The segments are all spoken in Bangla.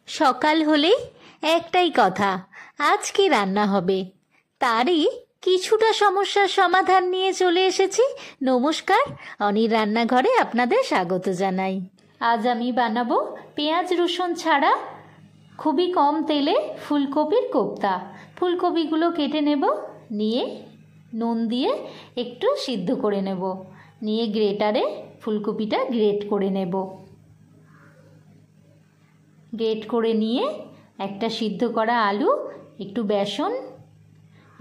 সকাল হলেই একটাই কথা, আজ কি রান্না হবে। তারই কিছুটা সমস্যার সমাধান নিয়ে চলে এসেছি। নমস্কার, অনির রান্নাঘরে আপনাদের স্বাগত জানাই। আজ আমি বানাবো পেঁয়াজ রসুন ছাড়া খুবই কম তেলে ফুলকপির কোপ্তা। ফুলকপিগুলো কেটে নেব, নিয়ে নুন দিয়ে একটু সিদ্ধ করে নেব, নিয়ে গ্রেটারে ফুলকপিটা গ্রেট করে নেব। গ্রেট করে নিয়ে একটা সিদ্ধ করা আলু, একটু বেসন,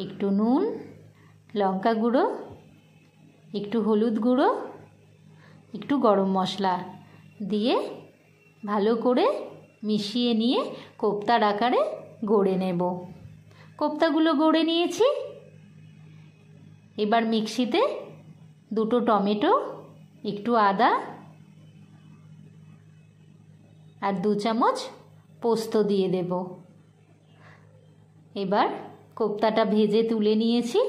একটু নুন, লঙ্কা গুঁড়ো, একটু হলুদ গুঁড়ো, একটু গরম মশলা দিয়ে ভালো করে মিশিয়ে নিয়ে কোপ্তার আকারে গড়ে নেব। কোপ্তাগুলো গড়ে নিয়েছি। এবার মিক্সিতে দুটো টমেটো, একটু আদা আর 2 চামচ পোস্ত দিয়ে দেব। এবার কোপ্তাটা ভেজে তুলে নিয়েছি।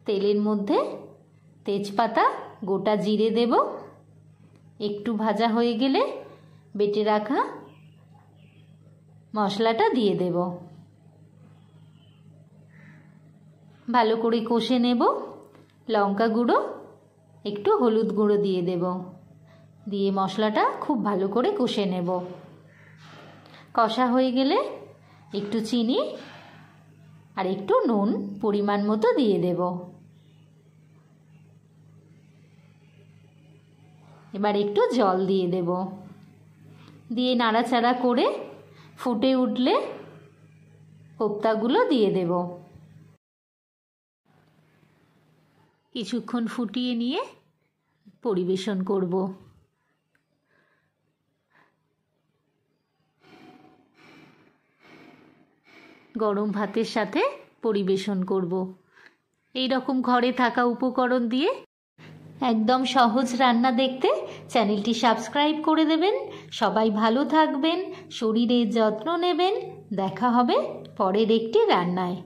তেলের মধ্যে তেজপাতা, গোটা জিরে দেব। একটু ভাজা হয়ে গেলে বেটে রাখা মশলাটা দিয়ে দেব। ভালো করে কষে নেব। লঙ্কা গুঁড়ো, একটু হলুদ গুঁড়ো দিয়ে দেব, দিয়ে মশলাটা খুব ভালো করে কষে নেব। কষা হয়ে গেলে একটু চিনি আর একটু নুন পরিমাণ মতো দিয়ে দেব। এবার একটু জল দিয়ে দেব, দিয়ে নাড়াচাড়া করে ফুটে উঠলে কোপ্তাগুলো দিয়ে দেব। কিছুক্ষণ ফুটিয়ে নিয়ে পরিবেশন করব। গরম ভাতের সাথে পরিবেশন করব। এই রকম ঘরে থাকা উপকরণ দিয়ে একদম সহজ রান্না দেখতে চ্যানেলটি সাবস্ক্রাইব করে দেবেন। সবাই ভালো থাকবেন, শরীরের যত্ন নেবেন। দেখা হবে পরের একটি রান্নায়।